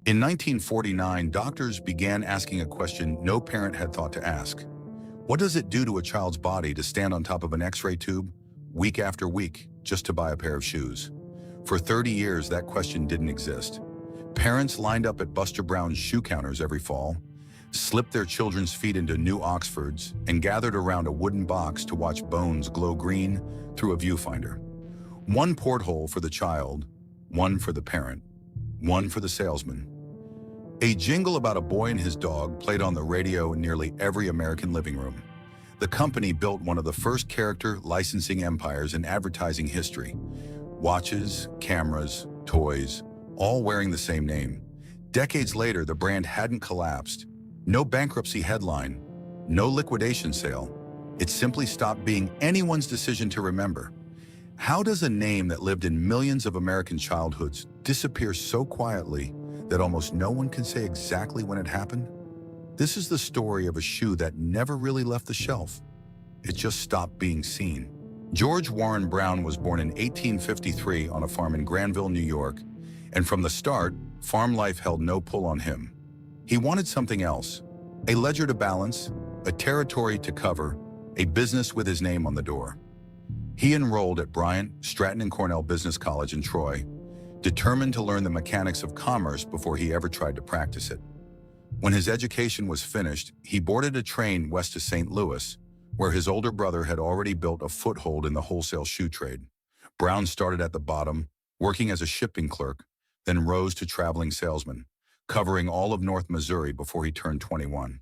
In 1949, doctors began asking a question no parent had thought to ask. What does it do to a child's body to stand on top of an X-ray tube week after week just to buy a pair of shoes? For 30 years, that question didn't exist. Parents lined up at Buster Brown's shoe counters every fall, slipped their children's feet into new Oxfords, and gathered around a wooden box to watch bones glow green through a viewfinder. One porthole for the child, one for the parent, one for the salesman. A jingle about a boy and his dog played on the radio in nearly every American living room. The company built one of the first character licensing empires in advertising history. Watches, cameras, toys, all wearing the same name. Decades later, the brand hadn't collapsed. No bankruptcy headline, no liquidation sale. It simply stopped being anyone's decision to remember. How does a name that lived in millions of American childhoods disappear so quietly that almost no one can say exactly when it happened? This is the story of a shoe that never really left the shelf. It just stopped being seen. George Warren Brown was born in 1853 on a farm in Granville, New York, and from the start, farm life held no pull on him. He wanted something else, a ledger to balance, a territory to cover, a business with his name on the door. He enrolled at Bryant, Stratton, and Cornell Business College in Troy, determined to learn the mechanics of commerce before he ever tried to practice it. When his education was finished, he boarded a train west of St. Louis, where his older brother had already built a foothold in the wholesale shoe trade. Brown started at the bottom, working as a shipping clerk, then rose to traveling salesman, covering all of North Missouri before he turned 21.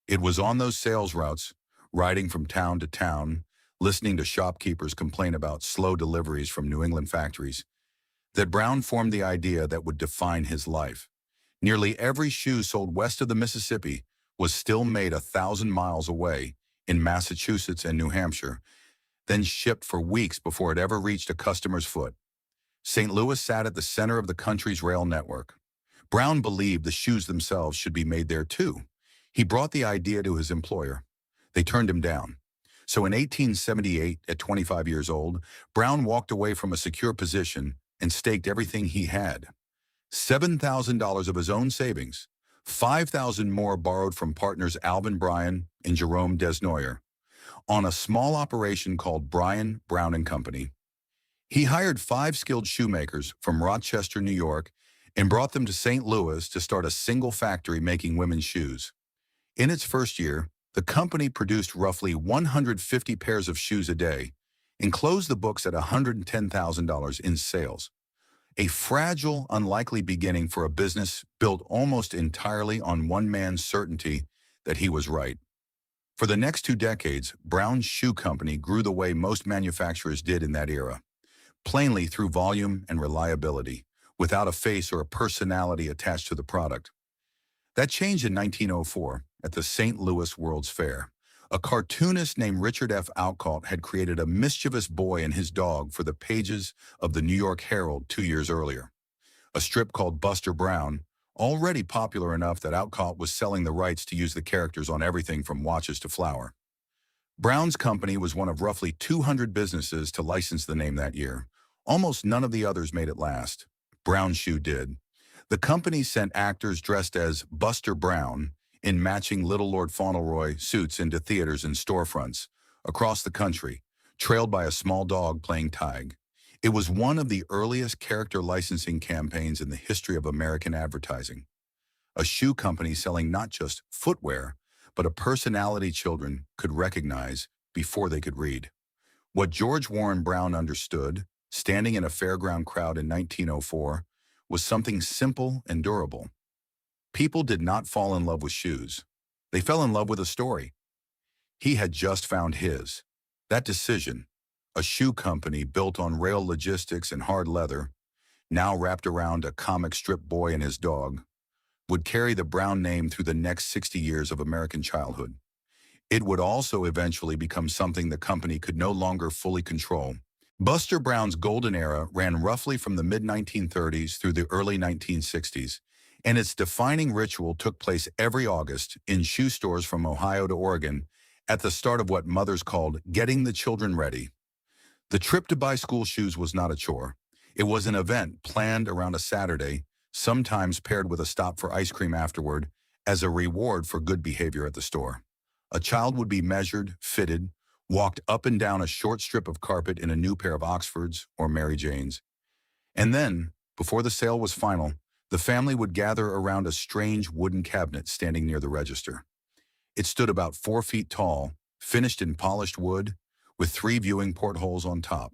It was on those sales routes, riding from town to town, listening to shopkeepers complain about slow deliveries from New England factories, that Brown formed the idea that would define his life. Nearly every shoe sold west of the Mississippi was still made 1,000 miles away in Massachusetts and New Hampshire, then shipped for weeks before it ever reached a customer's foot. St. Louis sat at the center of the country's rail network. Brown believed the shoes themselves should be made there too. He brought the idea to his employer. They turned him down. So in 1878, at 25 years old, Brown walked away from a secure position and staked everything he had. $7,000 of his own savings, $5,000 more borrowed from partners Alvin Bryan and Jerome Desnoyer, on a small operation called Bryan, Brown and Company. He hired 5 skilled shoemakers from Rochester, New York, and brought them to St. Louis to start a single factory making women's shoes. In its first year, the company produced roughly 150 pairs of shoes a day and closed the books at $110,000 in sales. A fragile, unlikely beginning for a business built almost entirely on one man's certainty that he was right. For the next 2 decades, Brown's Shoe Company grew the way most manufacturers did in that era, plainly through volume and reliability, without a face or a personality attached to the product. That changed in 1904 at the St. Louis World's Fair. A cartoonist named Richard F. Outcault had created a mischievous boy and his dog for the pages of the New York Herald 2 years earlier. A strip called Buster Brown, already popular enough that Outcault was selling the rights to use the characters on everything from watches to flour. Brown's company was one of roughly 200 businesses to license the name that year. Almost none of the others made it last. Brown Shoe did. The company sent actors dressed as Buster Brown in matching Little Lord Fauntleroy suits into theaters and storefronts across the country, trailed by a small dog playing tag. It was one of the earliest character licensing campaigns in the history of American advertising. A shoe company selling not just footwear, but a personality children could recognize before they could read. What George Warren Brown understood, standing in a fairground crowd in 1904, was something simple and durable. People did not fall in love with shoes. They fell in love with a story. He had just found his. That decision, a shoe company built on rail logistics and hard leather, now wrapped around a comic strip boy and his dog, would carry the Brown name through the next 60 years of American childhood. It would also eventually become something the company could no longer fully control. Buster Brown's golden era ran roughly from the mid-1930s through the early 1960s, and its defining ritual took place every August in shoe stores from Ohio to Oregon at the start of what mothers called getting the children ready. The trip to buy school shoes was not a chore. It was an event planned around a Saturday sometimes paired with a stop for ice cream afterward, as a reward for good behavior at the store. A child would be measured, fitted, walked up and down a short strip of carpet in a new pair of Oxfords or Mary Janes. And then, before the sale was final, the family would gather around a strange wooden cabinet standing near the register. It stood about 4 feet tall, finished in polished wood, with 3 viewing portholes on top.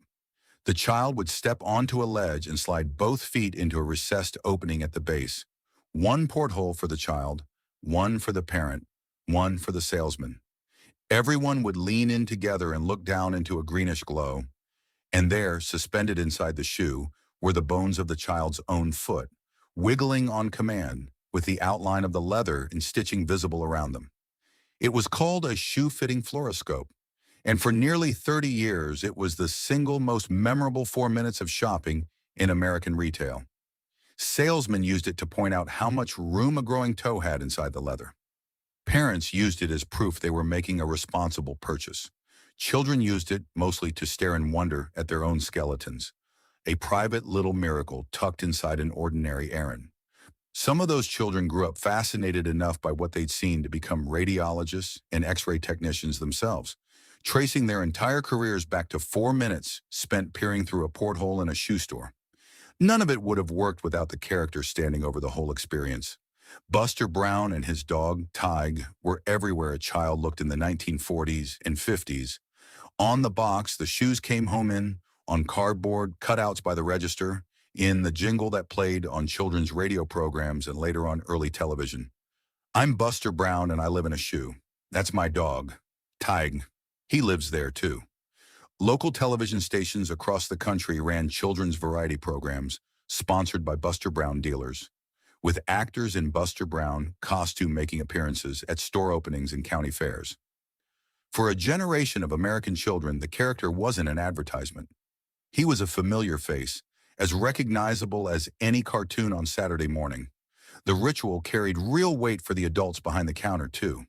The child would step onto a ledge and slide both feet into a recessed opening at the base. One porthole for the child, one for the parent, one for the salesman. Everyone would lean in together and look down into a greenish glow. And there, suspended inside the shoe, were the bones of the child's own foot, wiggling on command, with the outline of the leather and stitching visible around them. It was called a shoe-fitting fluoroscope, and for nearly 30 years it was the single most memorable 4 minutes of shopping in American retail. Salesmen used it to point out how much room a growing toe had inside the leather. Parents used it as proof they were making a responsible purchase. Children used it mostly to stare in wonder at their own skeletons, a private little miracle tucked inside an ordinary errand. Some of those children grew up fascinated enough by what they'd seen to become radiologists and X-ray technicians themselves, tracing their entire careers back to 4 minutes spent peering through a porthole in a shoe store. None of it would have worked without the character standing over the whole experience. Buster Brown and his dog, Tig, were everywhere a child looked in the 1940s and 50s. On the box, the shoes came home in, on cardboard, cutouts by the register, in the jingle that played on children's radio programs and later on early television. I'm Buster Brown and I live in a shoe. That's my dog, Tig. He lives there too. Local television stations across the country ran children's variety programs, sponsored by Buster Brown dealers, with actors in Buster Brown costume making appearances at store openings and county fairs. For a generation of American children, the character wasn't an advertisement. He was a familiar face, as recognizable as any cartoon on Saturday morning. The ritual carried real weight for the adults behind the counter, too.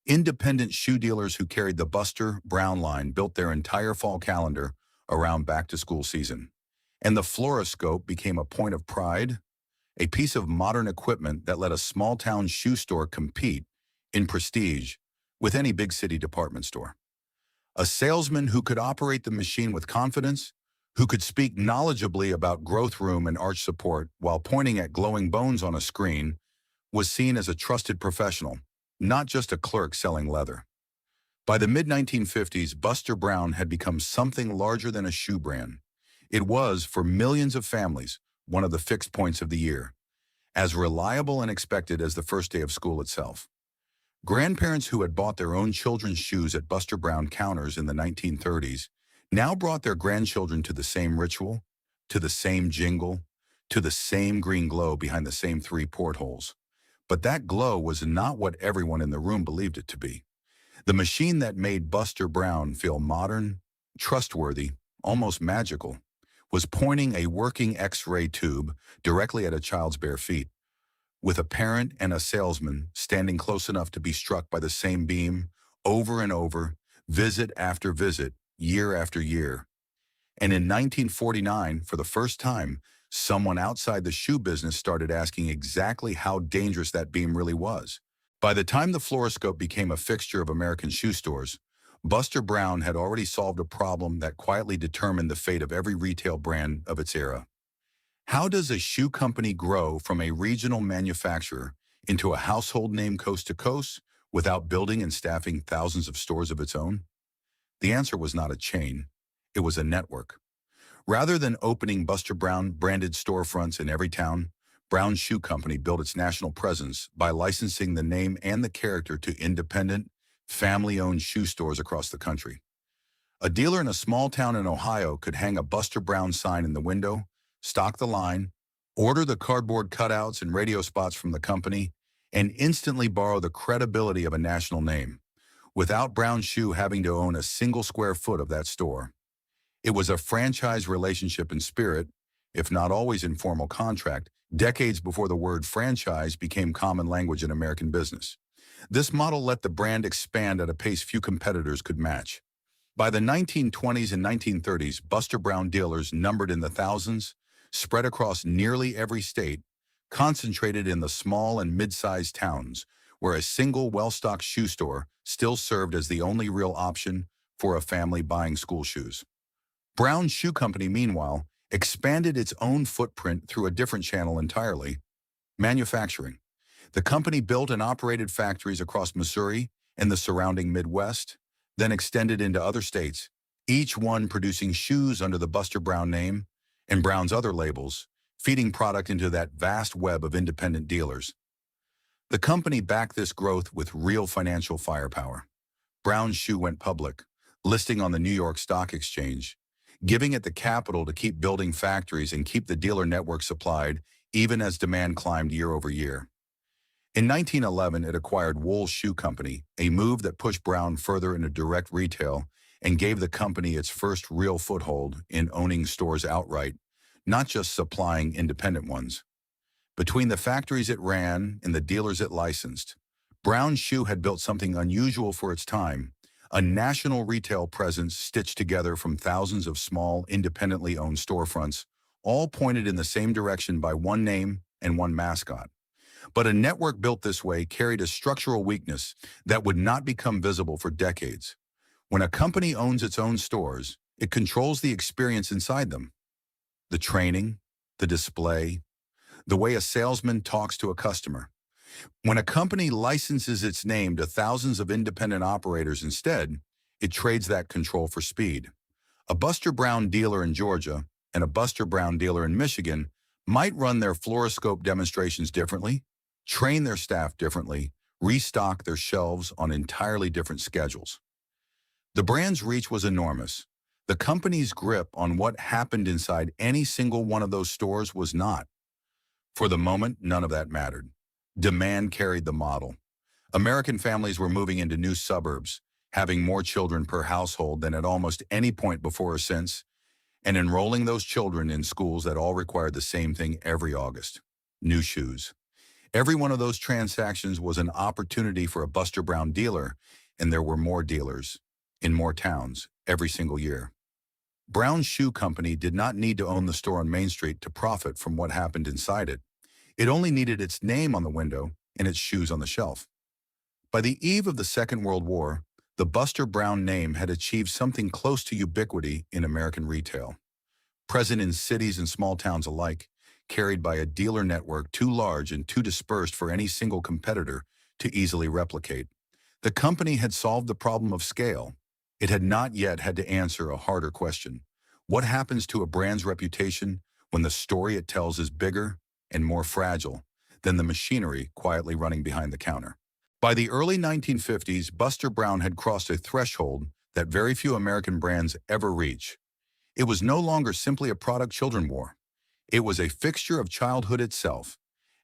Independent shoe dealers who carried the Buster Brown line built their entire fall calendar around back-to-school season. And the fluoroscope became a point of pride, a piece of modern equipment that let a small-town shoe store compete in prestige with any big city department store. A salesman who could operate the machine with confidence, who could speak knowledgeably about growth room and arch support while pointing at glowing bones on a screen, was seen as a trusted professional, not just a clerk selling leather. By the mid-1950s, Buster Brown had become something larger than a shoe brand. It was, for millions of families, one of the fixed points of the year, as reliable and expected as the first day of school itself. Grandparents who had bought their own children's shoes at Buster Brown counters in the 1930s now brought their grandchildren to the same ritual, to the same jingle, to the same green glow behind the same 3 portholes. But that glow was not what everyone in the room believed it to be. The machine that made Buster Brown feel modern, trustworthy, almost magical, was pointing a working X-ray tube directly at a child's bare feet, with a parent and a salesman standing close enough to be struck by the same beam over and over, visit after visit, year after year. And in 1949, for the first time, someone outside the shoe business started asking exactly how dangerous that beam really was. By the time the fluoroscope became a fixture of American shoe stores, Buster Brown had already solved a problem that quietly determined the fate of every retail brand of its era. How does a shoe company grow from a regional manufacturer into a household name coast to coast without building and staffing thousands of stores of its own? The answer was not a chain, it was a network. Rather than opening Buster Brown branded storefronts in every town, Brown Shoe Company built its national presence by licensing the name and the character to independent, family-owned shoe stores across the country. A dealer in a small town in Ohio could hang a Buster Brown sign in the window, stock the line, order the cardboard cutouts and radio spots from the company, and instantly borrow the credibility of a national name, without Brown Shoe having to own a single square foot of that store. It was a franchise relationship in spirit, if not always in formal contract, decades before the word franchise became common language in American business. This model let the brand expand at a pace few competitors could match. By the 1920s and 1930s, Buster Brown dealers numbered in the thousands, spread across nearly every state, concentrated in the small and mid-sized towns, where a single well-stocked shoe store still served as the only real option for a family buying school shoes. Brown Shoe Company, meanwhile, expanded its own footprint through a different channel entirely: manufacturing. The company built and operated factories across Missouri and the surrounding Midwest, then extended into other states, each one producing shoes under the Buster Brown name and Brown's other labels, feeding product into that vast web of independent dealers. The company backed this growth with real financial firepower. Brown's Shoe went public, listing on the New York Stock Exchange, giving it the capital to keep building factories and keep the dealer network supplied even as demand climbed year over year. In 1911, it acquired Wool Shoe Company, a move that pushed Brown further into direct retail and gave the company its first real foothold in owning stores outright, not just supplying independent ones. Between the factories it ran and the dealers it licensed, Brown Shoe had built something unusual for its time: a national retail presence stitched together from thousands of small, independently owned storefronts, all pointed in the same direction by one name and one mascot. But a network built this way carried a structural weakness that would not become visible for decades. When a company owns its own stores, it controls the experience inside them: the training, the display, the way a salesman talks to a customer. When a company licenses its name to thousands of independent operators instead, it trades that control for speed. A Buster Brown dealer in Georgia and a Buster Brown dealer in Michigan might run their fluoroscope demonstrations differently, train their staff differently, restock their shelves on entirely different schedules. The brand's reach was enormous. The company's grip on what happened inside any single one of those stores was not. For the moment, none of that mattered. Demand carried the model. American families were moving into new suburbs, having more children per household than at almost any point before or since, and enrolling those children in schools that all required the same thing every August: new shoes. Every one of those transactions was an opportunity for a Buster Brown dealer, and there were more dealers in more towns every single year. Brown Shoe Company did not need to own the store on Main Street to profit from what happened inside it. It only needed its name on the window and its shoes on the shelf. By the eve of the Second World War, the Buster Brown name had achieved something close to ubiquity in American retail. Present in cities and small towns alike, carried by a dealer network too large and too dispersed for any single competitor to easily replicate, the company had solved the problem of scale. It had not yet had to answer a harder question: what happens to a brand's reputation when the story it tells is bigger and more fragile than the machinery quietly running behind the counter? By the early 1950s, Buster Brown had crossed a threshold that very few American brands ever reach. It was no longer simply a product children wore. It was a fixture of childhood itself,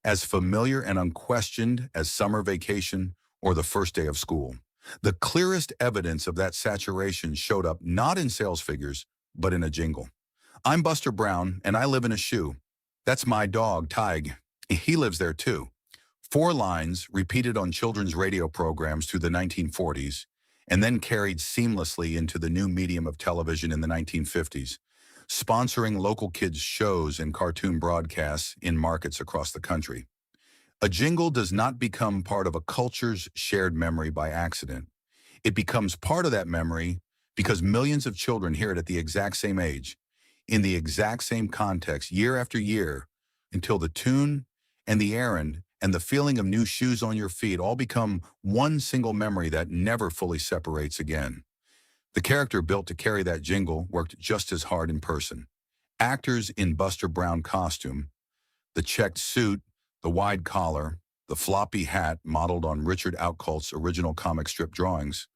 as familiar and unquestioned as summer vacation or the first day of school. The clearest evidence of that saturation showed up not in sales figures, but in a jingle. "I'm Buster Brown, and I live in a shoe. That's my dog, Tig. He lives there too." 4 lines repeated on children's radio programs through the 1940s, and then carried seamlessly into the new medium of television in the 1950s, sponsoring local kids' shows and cartoon broadcasts in markets across the country. A jingle does not become part of a culture's shared memory by accident. It becomes part of that memory because millions of children hear it at the exact same age, in the exact same context, year after year, until the tune and the errand and the feeling of new shoes on your feet all become one single memory that never fully separates again. The character built to carry that jingle worked just as hard in person. Actors in Buster Brown costume, the checked suit, the wide collar, the floppy hat modeled on Richard Outcault's original comic strip drawings,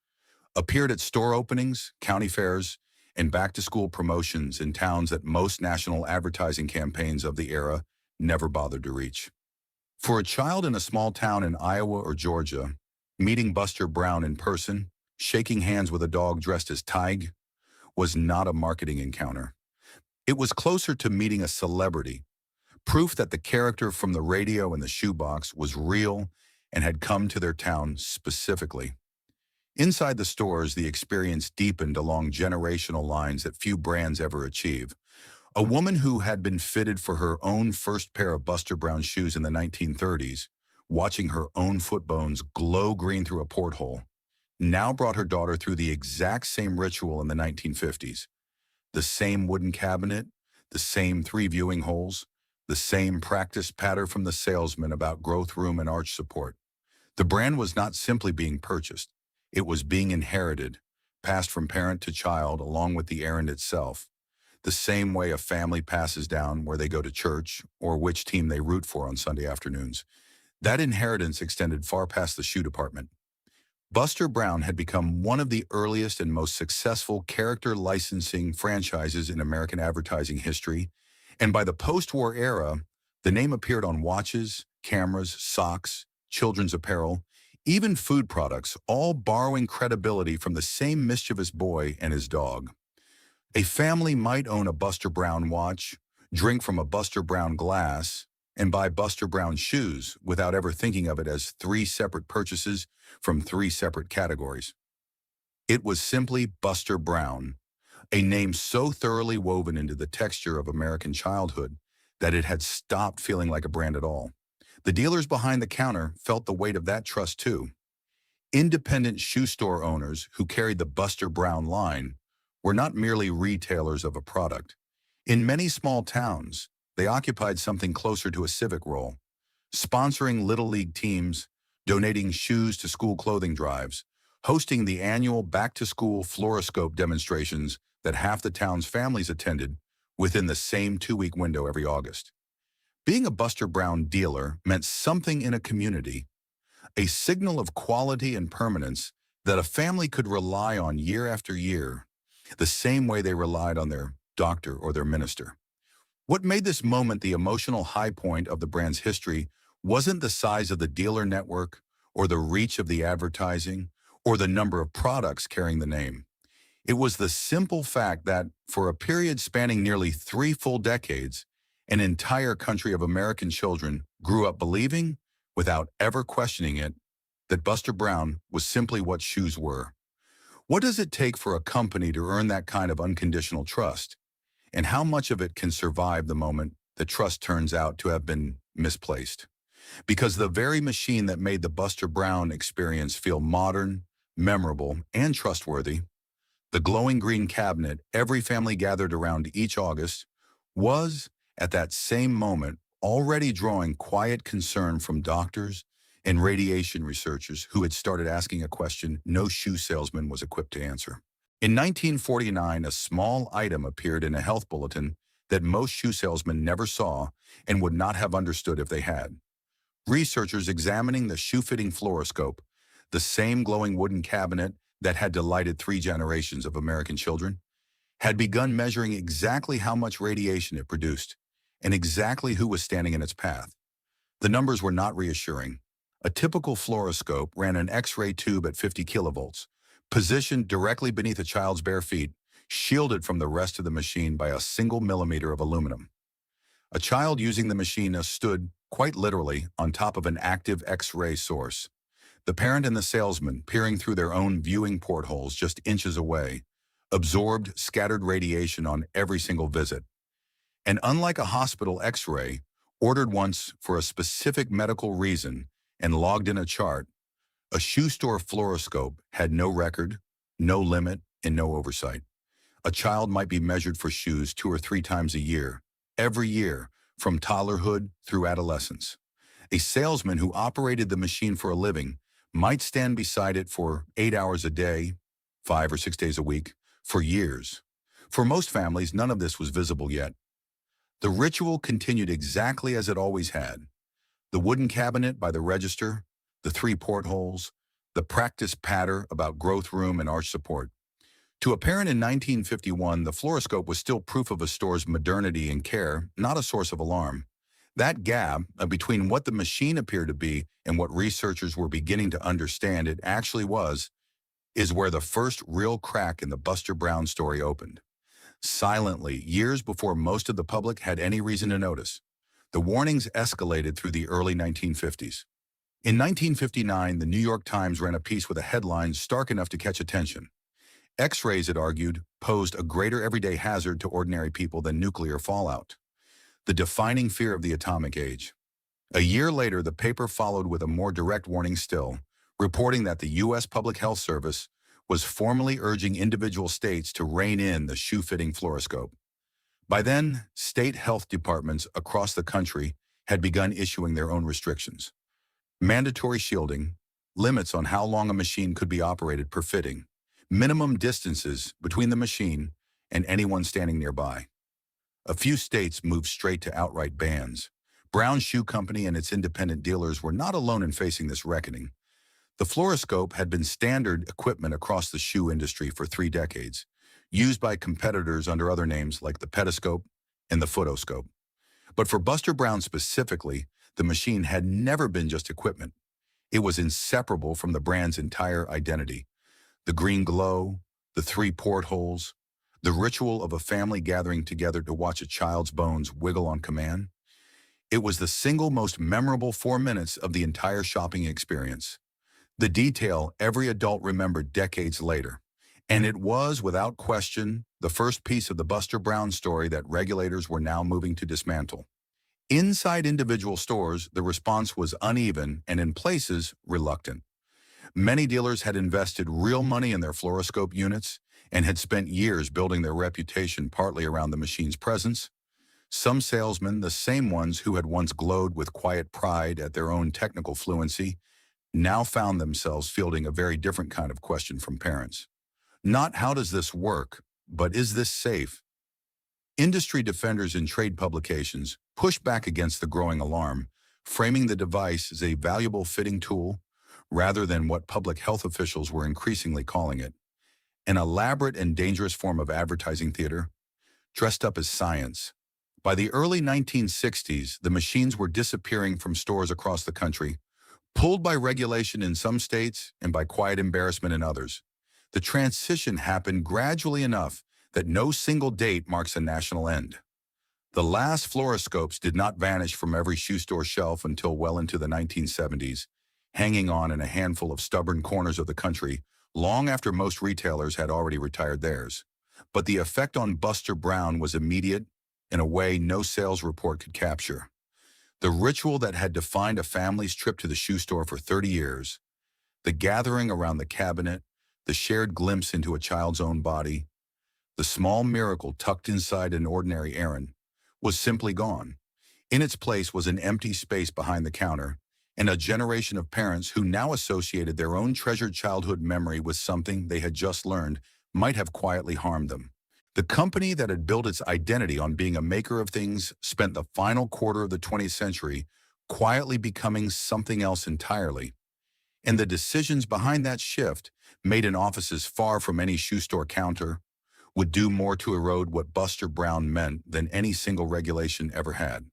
appeared at store openings, county fairs, and back-to-school promotions in towns that most national advertising campaigns of the era never bothered to reach. For a child in a small town in Iowa or Georgia, meeting Buster Brown in person, shaking hands with a dog dressed as Tig, was not a marketing encounter. It was closer to meeting a celebrity, proof that the character from the radio and the shoebox was real and had come to their town specifically. Inside the stores, the experience deepened along generational lines that few brands ever achieve. A woman who had been fitted for her own first pair of Buster Brown shoes in the 1930s, watching her own foot bones glow green through a porthole, now brought her daughter through the exact same ritual in the 1950s. The same wooden cabinet, the same three viewing holes, the same practice patter from the salesman about growth room and arch support. The brand was not simply being purchased. It was being inherited, passed from parent to child along with the errand itself. The same way a family passes down where they go to church or which team they root for on Sunday afternoons. That inheritance extended far past the shoe department. Buster Brown had become one of the earliest and most successful character licensing franchises in American advertising history, and by the post-war era, the name appeared on watches, cameras, socks, children's apparel, even food products, all borrowing credibility from the same mischievous boy and his dog. A family might own a Buster Brown watch, drink from a Buster Brown glass, and buy Buster Brown shoes without ever thinking of it as three separate purchases from three separate categories. It was simply Buster Brown, a name so thoroughly woven into the texture of American childhood that it had stopped feeling like a brand at all. The dealers behind the counter felt the weight of that trust too. Independent shoe store owners who carried the Buster Brown line were not merely retailers of a product. In many small towns, they occupied something closer to a civic role, sponsoring Little League teams, donating shoes to school clothing drives, hosting the annual back-to-school fluoroscope demonstrations that half the town's families attended within the same 2-week window every August. Being a Buster Brown dealer meant something in a community, a signal of quality and permanence that a family could rely on year after year, the same way they relied on their doctor or their minister. What made this moment the emotional high point of the brand's history wasn't the size of the dealer network or the reach of the advertising or the number of products carrying the name. It was the simple fact that, for a period spanning nearly 3 full decades, an entire country of American children grew up believing, without ever questioning it, that Buster Brown was simply what shoes were. What does it take for a company to earn that kind of unconditional trust? And how much of it can survive the moment the trust turns out to have been misplaced? Because the very machine that made the Buster Brown experience feel modern, memorable, and trustworthy, the glowing green cabinet every family gathered around each August, was, at that same moment, already drawing quiet concern from doctors and radiation researchers who had started asking a question no shoe salesman was equipped to answer. In 1949, a small item appeared in a health bulletin that most shoe salesmen never saw and would not have understood if they had. Researchers examining the shoe-fitting fluoroscope, the same glowing wooden cabinet that had delighted 3 generations of American children, had begun measuring exactly how much radiation it produced and exactly who was standing in its path. The numbers were not reassuring. A typical fluoroscope ran an X-ray tube at 50 kilovolts, positioned directly beneath a child's bare feet, shielded from the rest of the machine by a single millimeter of aluminum. A child using the machine stood, quite literally, on top of an active X-ray source. The parent and the salesman, peering through their own viewing portholes just inches away, absorbed scattered radiation on every single visit. And unlike a hospital X-ray, ordered once for a specific medical reason and logged in a chart, a shoe store fluoroscope had no record, no limit, and no oversight. A child might be measured for shoes 2 or 3 times a year, every year, from toddlerhood through adolescence. A salesman who operated the machine for a living might stand beside it for 8 hours a day, 5 or 6 days a week, for years. For most families, none of this was visible yet. The ritual continued exactly as it always had. The wooden cabinet by the register, the 3 portholes, the practice patter about growth room and arch support. To a parent in 1951, the fluoroscope was still proof of a store's modernity and care, not a source of alarm. That gap between what the machine appeared to be and what researchers were beginning to understand it actually was, is where the first real crack in the Buster Brown story opened. Silently, years before most of the public had any reason to notice, the warnings escalated through the early 1950s. In 1959, the New York Times ran a piece with a headline stark enough to catch attention. X-rays, it argued, posed a greater everyday hazard to ordinary people than nuclear fallout, the defining fear of the atomic age. A year later, the paper followed with a more direct warning still, reporting that the U.S. Public Health Service was formally urging individual states to rein in the shoe-fitting fluoroscope. By then, state health departments across the country had begun issuing their own restrictions. Mandatory shielding, limits on how long a machine could be operated per fitting, minimum distances between the machine and anyone standing nearby. A few states moved straight to outright bans. Brown Shoe Company and its independent dealers were not alone in facing this reckoning. The fluoroscope had been standard equipment across the shoe industry for 3 decades, used by competitors under other names like the petoscope and the footoscope. But for Buster Brown specifically, the machine had never been just equipment. It was inseparable from the brand's entire identity. The green glow, the 3 portholes, the ritual of a family gathering together to watch a child's bones wiggle on command. It was the single most memorable 4 minutes of the entire shopping experience. The detail every adult remembered decades later. And it was, without question, the first piece of the Buster Brown story that regulators were now moving to dismantle. Inside individual stores, the response was uneven and in places, reluctant. Many dealers had invested real money in their fluoroscope units and had spent years building their reputation partly around the machine's presence. Some salesmen, the same ones who had once glowed with quiet pride at their own technical fluency, now found themselves fielding a very different kind of question from parents. Not how does this work, but is this safe? Industry defenders in trade publications pushed back against the growing alarm, framing the device as a valuable fitting tool rather than what public health officials were increasingly calling it, an elaborate and dangerous form of advertising theater, dressed up as science. By the early 1960s, the machines were disappearing from stores across the country, pulled by regulation in some states and by quiet embarrassment in others. The transition happened gradually enough that no single date marks a national end. The last fluoroscopes did not vanish from every shoe store shelf until well into the 1970s, hanging on in a handful of stubborn corners of the country, long after most retailers had already retired theirs. But the effect on Buster Brown was immediate in a way no sales report could capture. The ritual that had defined a family's trip to the shoe store for 30 years, the gathering around the cabinet, the shared glimpse into a child's own body, the small miracle tucked inside an ordinary errand, was simply gone. In its place was an empty space behind the counter, and a generation of parents who now associated their own treasured childhood memory with something they had just learned might have quietly harmed them. The company that had built its identity on being a maker of things spent the final quarter of the 20th century quietly becoming something else entirely. And the decisions behind that shift, made in offices far from any shoe store counter, would do more to erode what Buster Brown meant than any single regulation ever had.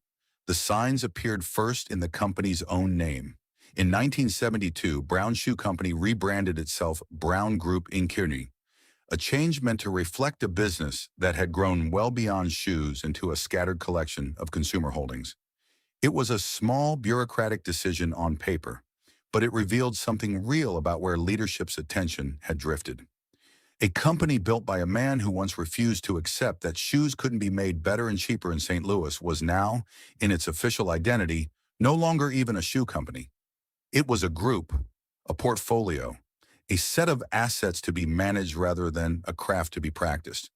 The signs appeared first in the company's own name. In 1972, Brown Shoe Company rebranded itself Brown Group Inc., a change meant to reflect a business that had grown well beyond shoes into a scattered collection of consumer holdings. It was a small bureaucratic decision on paper, but it revealed something real about where leadership's attention had drifted. A company built by a man who once refused to accept that shoes couldn't be made better and cheaper in St. Louis was now, in its official identity, no longer even a shoe company. It was a group, a portfolio, a set of assets to be managed rather than a craft to be practiced.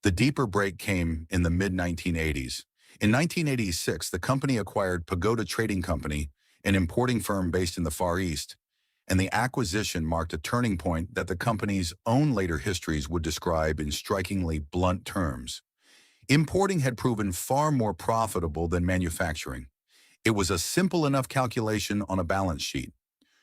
The deeper break came in the mid-1980s. In 1986, the company acquired Pagoda Trading Company, an importing firm based in the Far East, and the acquisition marked a turning point that the company's own later histories would describe in strikingly blunt terms. Importing had proven far more profitable than manufacturing. It was a simple enough calculation on a balance sheet.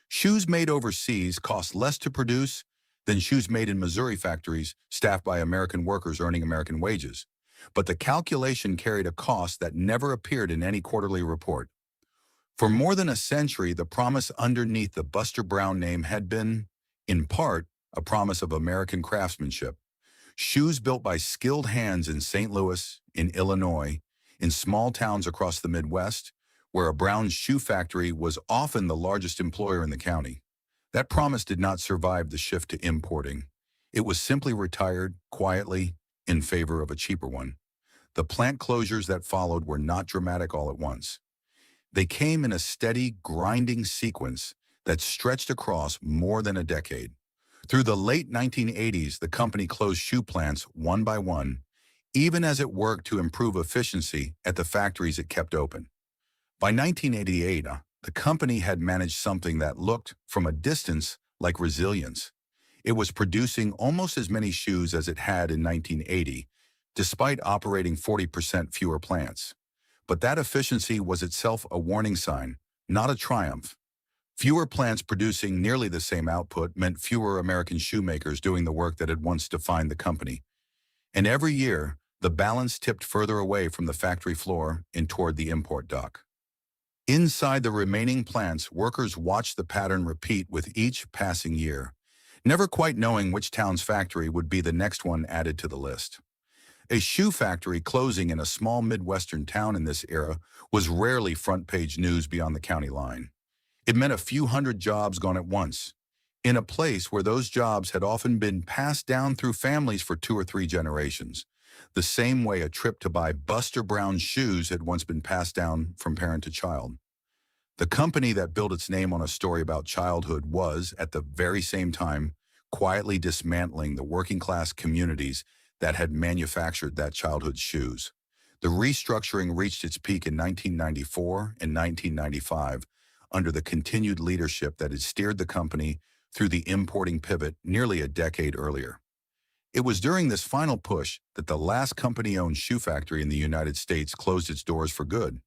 Shoes made overseas cost less to produce than shoes made in Missouri factories staffed by American workers earning American wages. But the calculation carried a cost that never appeared in any quarterly report. For more than a century, the promise underneath the Buster Brown name had been, in part, a promise of American craftsmanship. Shoes built by skilled hands in St. Louis, in Illinois, in small towns across the Midwest, where a Brown shoe factory was often the largest employer in the county. That promise did not survive the shift to importing. It was simply retired quietly in favor of a cheaper one. The plant closures that followed were not dramatic all at once. They came in a steady, grinding sequence that stretched across more than a decade. Through the late 1980s, the company closed shoe plants one by one, even as it worked to improve efficiency at the factories it kept open. By 1988, the company had managed something that looked, from a distance, like resilience. It was producing almost as many shoes as it had in 1980, despite operating 40% fewer plants. But that efficiency was itself a warning sign, not a triumph. Fewer plants producing nearly the same output meant fewer American shoemakers doing the work that had once defined the company. And every year, the balance tipped further away from the factory floor and toward the import dock. Inside the remaining plants, workers watched the pattern repeat with each passing year, never quite knowing which town's factory would be the next one added to the list. A shoe factory closing in a small Midwestern town in this era was rarely front-page news beyond the county line. It meant a few hundred jobs gone at once, in a place where those jobs had often been passed down through families for 2 or 3 generations, the same way a trip to buy Buster Brown's shoes had once been passed down from parent to child. The company that built its name on a story about childhood was, at the very same time, quietly dismantling the working-class communities that had manufactured that childhood's shoes. The restructuring reached its peak in 1994 and 1995 under the continued leadership that had steered the company through the importing pivot nearly a decade earlier. It was during this final push that the last company-owned shoe factory in the United States closed its doors for good.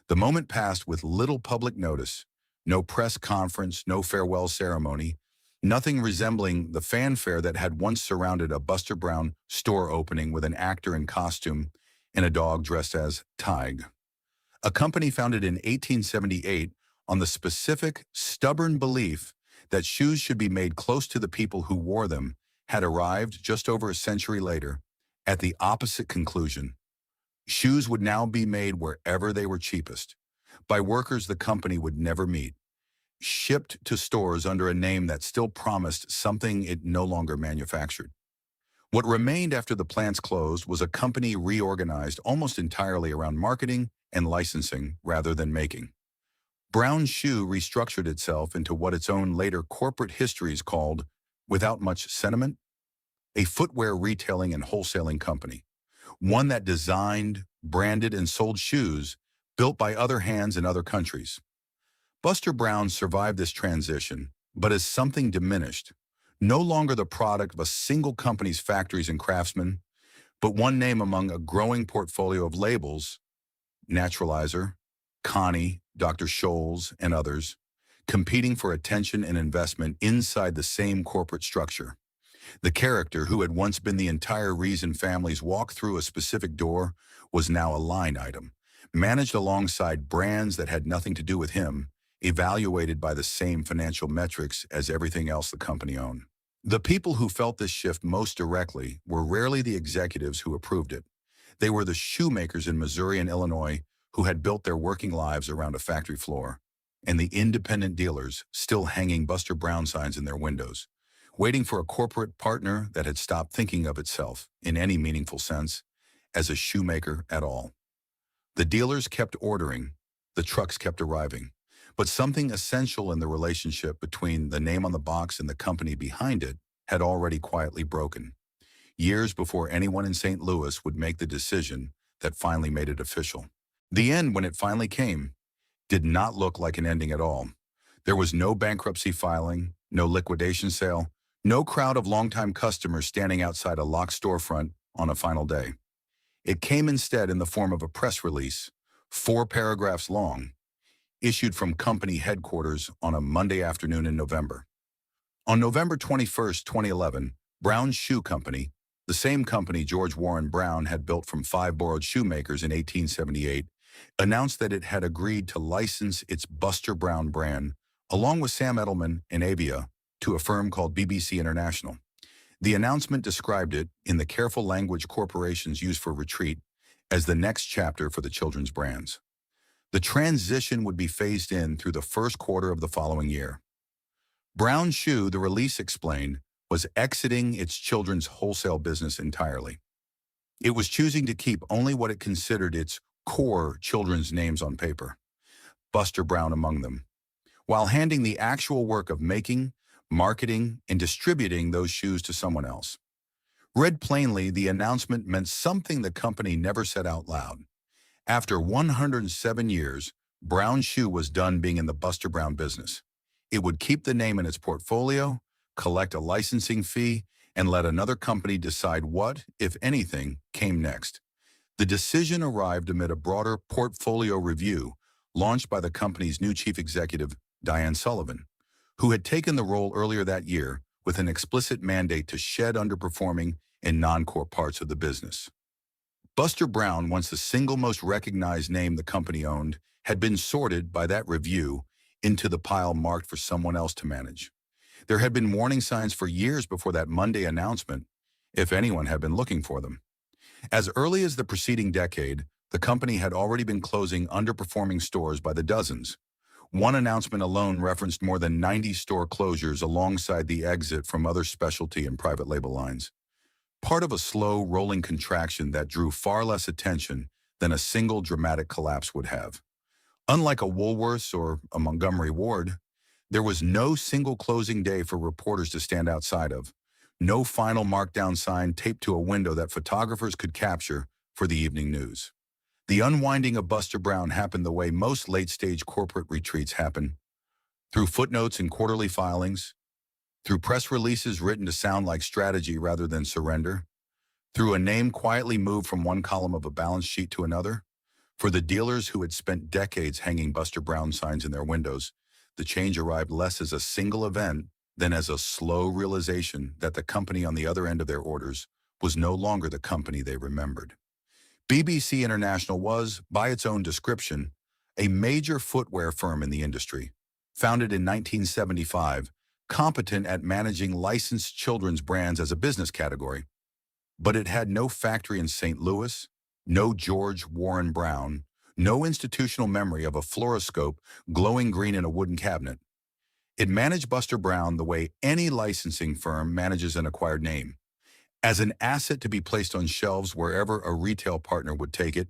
The moment passed with little public notice, no press conference, no farewell ceremony, nothing resembling the fanfare that had once surrounded a Buster Brown store opening with an actor in costume and a dog dressed as Tig. A company founded in 1878 on the specific, stubborn belief that shoes should be made close to the people who wore them had arrived just over a century later at the opposite conclusion. Shoes would now be made wherever they were cheapest, by workers the company would never meet, shipped to stores under a name that still promised something it no longer manufactured. What remained after the plants closed was a company reorganized almost entirely around marketing and licensing rather than making. Brown Shoe restructured itself into what its own later corporate histories called, without much sentiment, a footwear retailing and wholesaling company. One that designed, branded, and sold shoes built by other hands in other countries. Buster Brown survived this transition, but as something diminished, no longer the product of a single company's factories and craftsmen, but one name among a growing portfolio of labels, Naturalizer, Connie, Dr. Scholl's, and others, competing for attention and investment inside the same corporate structure. The character who had once been the entire reason families walked through a specific door was now a line item, managed alongside brands that had nothing to do with him, evaluated by the same financial metrics as everything else the company owned. The people who felt this shift most directly were rarely the executives who approved it. They were the shoemakers in Missouri and Illinois who had built their working lives around a factory floor, and the independent dealers still hanging Buster Brown signs in their windows, waiting for a corporate partner that had stopped thinking of itself, in any meaningful sense, as a shoemaker at all. The dealers kept ordering, the trucks kept arriving, but something essential in the relationship between the name on the box and the company behind it had already quietly broken, years before anyone in St. Louis would make the decision that finally made it official. The end, when it finally came, did not look like an ending at all. There was no bankruptcy filing, no liquidation sale, no crowd of longtime customers standing outside a locked storefront on a final day. It came instead in the form of a press release, 4 paragraphs long, issued from company headquarters on a Monday afternoon in November. On November 21st, 2011, Brown's Shoe Company, the same company George Warren Brown had built from 5 borrowed shoemakers in 1878, announced that it had agreed to license its Buster Brown brand, along with Sam Edelman and Avia, to a firm called BBC International. The announcement described it, in the careful language corporations use for retreat, as the next chapter for the children's brands. The transition would be phased in through the first quarter of the following year. Brown Shoe, the release explained, was exiting its children's wholesale business entirely. It was choosing to keep only what it considered its core children's names on paper, Buster Brown among them, while handing the actual work of making, marketing, and distributing those shoes to someone else. Read plainly, the announcement meant something the company never said out loud. After 107 years, Brown Shoe was done being in the Buster Brown business. It would keep the name in its portfolio, collect a licensing fee, and let another company decide what, if anything, came next. The decision arrived amid a broader portfolio review launched by the company's new chief executive, Diane Sullivan, who had taken the role earlier that year with an explicit mandate to shed underperforming and non-core parts of the business. Buster Brown, once the single most recognized name the company owned, had been sorted by that review into the pile marked for someone else to manage. There had been warning signs for years before that Monday announcement, if anyone had been looking for them. As early as the preceding decade, the company had already been closing underperforming stores by the dozens. One announcement alone referenced more than 90 store closures alongside the exit from other specialty and private label lines. Part of a slow, rolling contraction that drew far less attention than a single dramatic collapse would have. Unlike a Woolworths or a Montgomery Ward, there was no single closing day for reporters to stand outside of, no final markdown sign taped to a window that photographers could capture for the evening news. The unwinding of Buster Brown happened the way most late-stage corporate retreats happen, through footnotes and quarterly filings, through press releases written to sound like strategy rather than surrender, through a name quietly moved from one column of a balance sheet to another. For the dealers who had spent decades hanging Buster Brown signs in their windows, the change arrived less as a single event than as a slow realization that the company on the other end of their orders was no longer the company they remembered. BBC International was, by its own description, a major footwear firm in the industry, founded in 1975, competent at managing licensed children's brands as a business category. But it had no factory in St. Louis, no George Warren Brown, no institutional memory of a fluoroscope glowing green in a wooden cabinet. It managed Buster Brown the way any licensing firm manages an acquired name, as an asset to be placed on shelves wherever a retail partner would take it,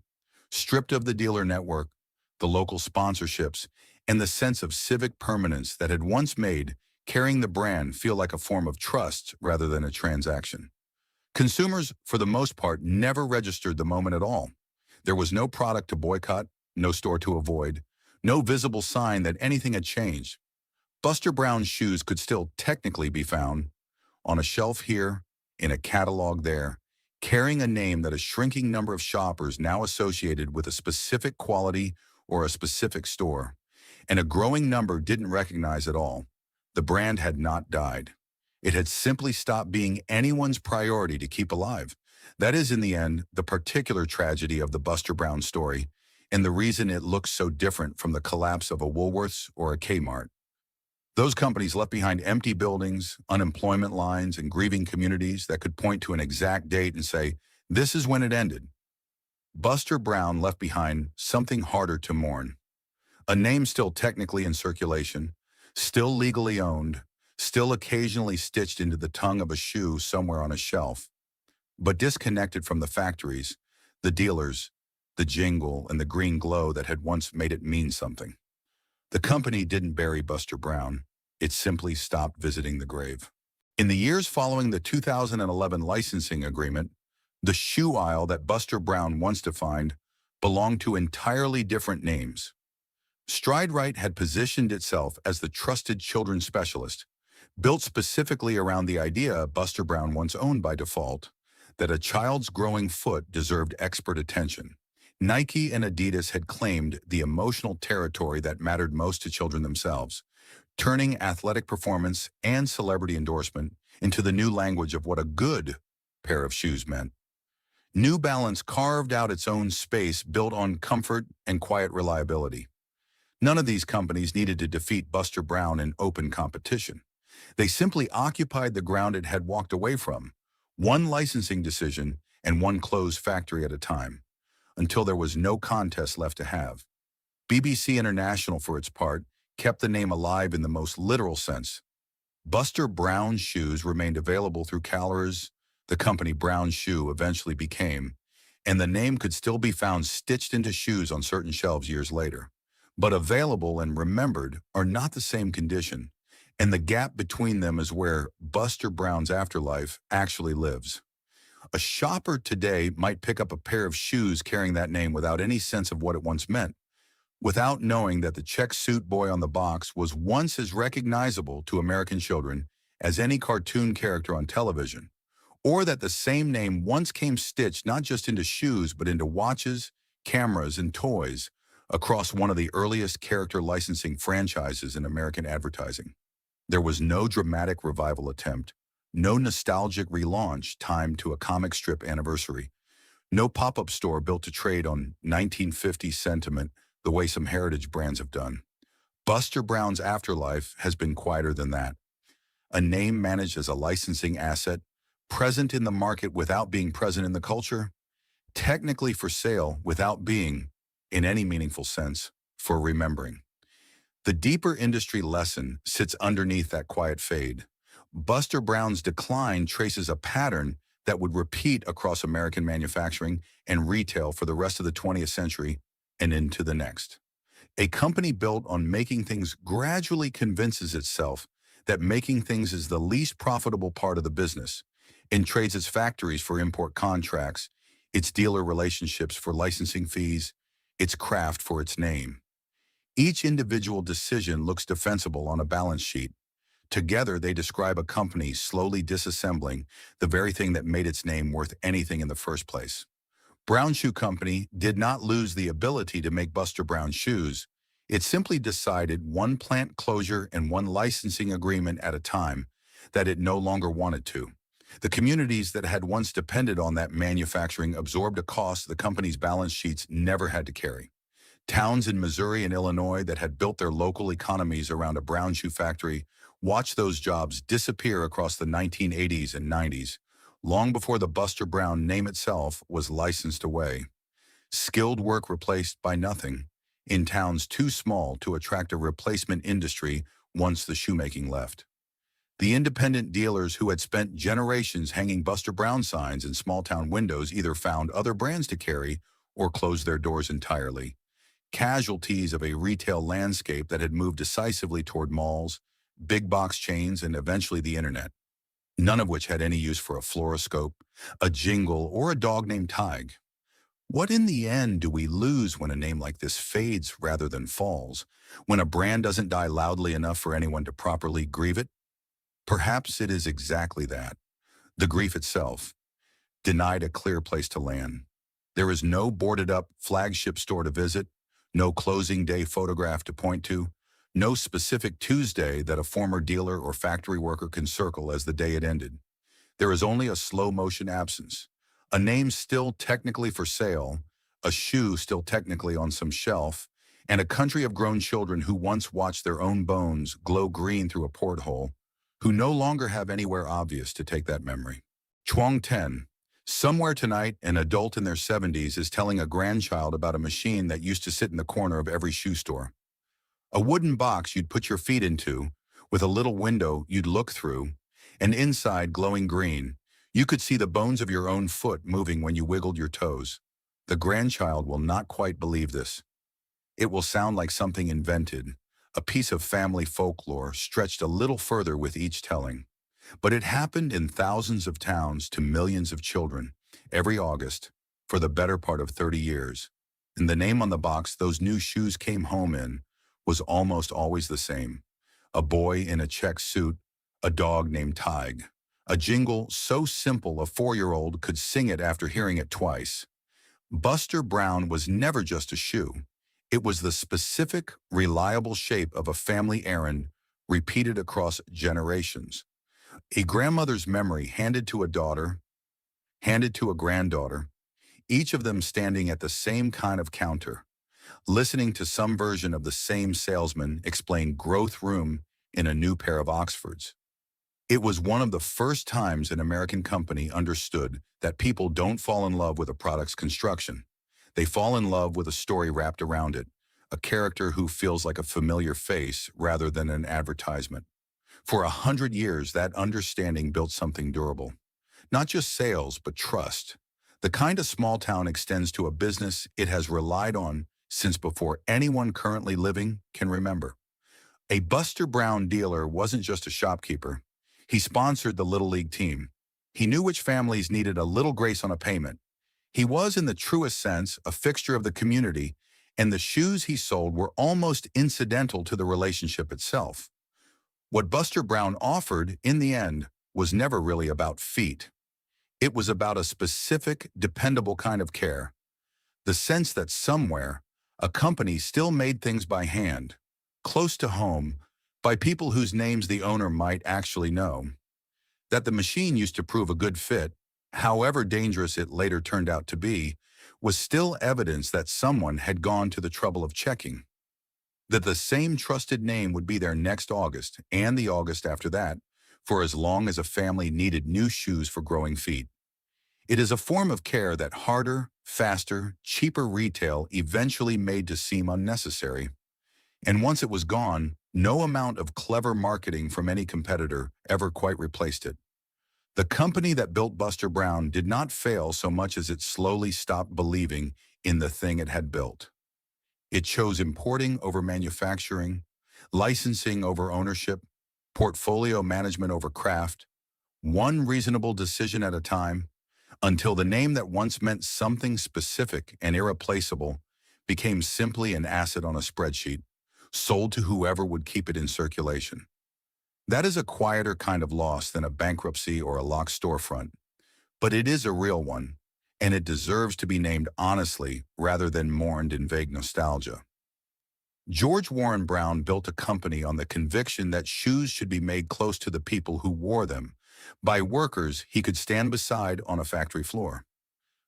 stripped of the dealer network, the local sponsorships, and the sense of civic permanence that had once made carrying the brand feel like a form of trust rather than a transaction. Consumers, for the most part, never registered the moment at all. There was no product to boycott, no store to avoid, no visible sign that anything had changed. Buster Brown's shoes could still technically be found on a shelf here, in a catalog there, carrying a name that a shrinking number of shoppers now associated with a specific quality or a specific store, and a growing number didn't recognize at all. The brand had not died. It had simply stopped being anyone's priority to keep alive. That is, in the end, the particular tragedy of the Buster Brown story, and the reason it looks so different from the collapse of a Woolworths or a Kmart. Those companies left behind empty buildings, unemployment lines, and grieving communities that could point to an exact date and say, this is when it ended. Buster Brown left behind something harder to mourn. A name still technically in circulation, still legally owned, still occasionally stitched into the tongue of a shoe somewhere on a shelf, but disconnected from the factories, the dealers, the jingle, and the green glow that had once made it mean something. The company didn't bury Buster Brown. It simply stopped visiting the grave. In the years following the 2011 licensing agreement, the shoe aisle that Buster Brown once defined belonged to entirely different names. Stride Rite had positioned itself as the trusted children's specialist, built specifically around the idea Buster Brown once owned by default, that a child's growing foot deserved expert attention. Nike and Adidas had claimed the emotional territory that mattered most to children themselves, turning athletic performance and celebrity endorsement into the new language of what a good pair of shoes meant. New Balance carved out its own space built on comfort and quiet reliability. None of these companies needed to defeat Buster Brown in open competition. They simply occupied the ground it had walked away from, one licensing decision and one closed factory at a time, until there was no contest left to have. BBC International, for its part, kept the name alive in the most literal sense. Buster Brown's shoes remained available through Calories, the company Brown Shoe eventually became, and the name could still be found stitched into shoes on certain shelves years later. But available and remembered are not the same condition, and the gap between them is where Buster Brown's afterlife actually lives. A shopper today might pick up a pair of shoes carrying that name without any sense of what it once meant, without knowing that the check suit boy on the box was once as recognizable to American children as any cartoon character on television, or that the same name once came stitched not just into shoes but into watches, cameras, and toys across one of the earliest character licensing franchises in American advertising. There was no dramatic revival attempt, no nostalgic relaunch timed to a comic strip anniversary, no pop-up store built to trade on 1950s sentiment the way some heritage brands have done. Buster Brown's afterlife has been quieter than that. A name managed as a licensing asset, present in the market without being present in the culture, technically for sale without being, in any meaningful sense, for remembering. The deeper industry lesson sits underneath that quiet fade. Buster Brown's decline traces a pattern that would repeat across American manufacturing and retail for the rest of the 20th century and into the next. A company built on making things gradually convinces itself that making things is the least profitable part of the business and trades its factories for import contracts, its dealer relationships for licensing fees, its craft for its name. Each individual decision looks defensible on a balance sheet. Together, they describe a company slowly disassembling the very thing that made its name worth anything in the first place. Brown Shoe Company did not lose the ability to make Buster Brown shoes. It simply decided one plant closure and one licensing agreement at a time that it no longer wanted to. The communities that had once depended on that manufacturing absorbed a cost the company's balance sheets never had to carry. Towns in Missouri and Illinois that had built their local economies around a brown shoe factory watched those jobs disappear across the 1980s and 90s, long before the Buster Brown name itself was licensed away. Skilled work replaced by nothing, in towns too small to attract a replacement industry once the shoemaking left. The independent dealers who had spent generations hanging Buster Brown signs in small-town windows either found other brands to carry or closed their doors entirely. Casualties of a retail landscape that had moved decisively toward malls, big box chains, and eventually the internet, none of which had any use for a fluoroscope, a jingle, or a dog named Tig. What in the end do we lose when a name like this fades rather than falls, when a brand doesn't die loudly enough for anyone to properly grieve it? Perhaps it is exactly that. The grief itself, denied a clear place to land. There is no boarded-up flagship store to visit, no closing day photograph to point to, no specific Tuesday that a former dealer or factory worker can circle as the day it ended. There is only a slow-motion absence, a name still technically for sale, a shoe still technically on some shelf, and a country of grown children who once watched their own bones glow green through a porthole, who no longer have anywhere obvious to take that memory. Chuang Ten. Somewhere tonight, an adult in their 70s is telling a grandchild about a machine that used to sit in the corner of every shoe store. A wooden box you'd put your feet into, with a little window you'd look through, and inside glowing green, you could see the bones of your own foot moving when you wiggled your toes. The grandchild will not quite believe this. It will sound like something invented, a piece of family folklore stretched a little further with each telling. But it happened in thousands of towns to millions of children, every August, for the better part of 30 years. And the name on the box those new shoes came home in was almost always the same. A boy in a check suit, a dog named Tig. A jingle so simple a 4-year-old could sing it after hearing it twice. Buster Brown was never just a shoe. It was the specific, reliable shape of a family errand repeated across generations. A grandmother's memory handed to a daughter, handed to a granddaughter, each of them standing at the same kind of counter, listening to some version of the same salesman explain growth room in a new pair of Oxfords. It was one of the first times an American company understood that people don't fall in love with a product's construction. They fall in love with a story wrapped around it, a character who feels like a familiar face rather than an advertisement. For 100 years, that understanding built something durable. Not just sales, but trust. The kind of small town extends to a business it has relied on since before anyone currently living can remember. A Buster Brown dealer wasn't just a shopkeeper. He sponsored the Little League team. He knew which families needed a little grace on a payment. He was, in the truest sense, a fixture of the community, and the shoes he sold were almost incidental to the relationship itself. What Buster Brown offered, in the end, was never really about feet. It was about a specific, dependable kind of care. The sense that somewhere, a company still made things by hand, close to home, by people whose names the owner might actually know. That the machine used to prove a good fit, however dangerous it later turned out to be, was still evidence that someone had gone to the trouble of checking. That the same trusted name would be there next August and the August after that, for as long as a family needed new shoes for growing feet. It is a form of care that harder, faster, cheaper retail eventually made to seem unnecessary. And once it was gone, no amount of clever marketing from any competitor ever quite replaced it. The company that built Buster Brown did not fail so much as it slowly stopped believing in the thing it had built. It chose importing over manufacturing, licensing over ownership, portfolio management over craft, one reasonable decision at a time, until the name that once meant something specific and irreplaceable became simply an asset on a spreadsheet, sold to whoever would keep it in circulation. That is a quieter kind of loss than a bankruptcy or a locked storefront, but it is a real one, and it deserves to be named honestly rather than mourned in vague nostalgia. George Warren Brown built a company on the conviction that shoes should be made close to the people who wore them, by workers he could stand beside on a factory floor.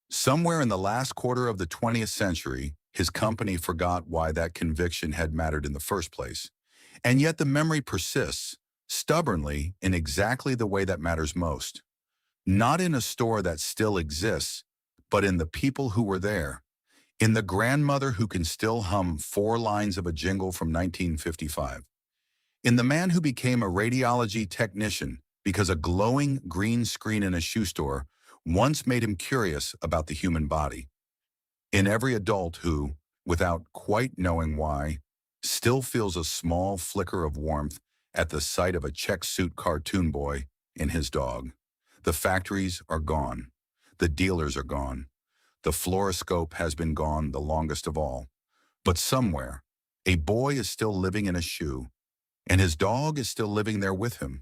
Somewhere in the last quarter of the 20th century, his company forgot why that conviction had mattered in the first place. And yet the memory persists, stubbornly, in exactly the way that matters most. Not in a store that still exists, but in the people who were there. In the grandmother who can still hum 4 lines of a jingle from 1955. In the man who became a radiology technician because a glowing green screen in a shoe store once made him curious about the human body. In every adult who, without quite knowing why, still feels a small flicker of warmth at the sight of a check suit cartoon boy in his dog. The factories are gone. The dealers are gone. The fluoroscope has been gone the longest of all. But somewhere, a boy is still living in a shoe, and his dog is still living there with him.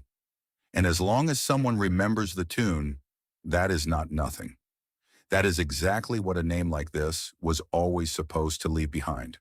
And as long as someone remembers the tune, that is not nothing. That is exactly what a name like this was always supposed to leave behind.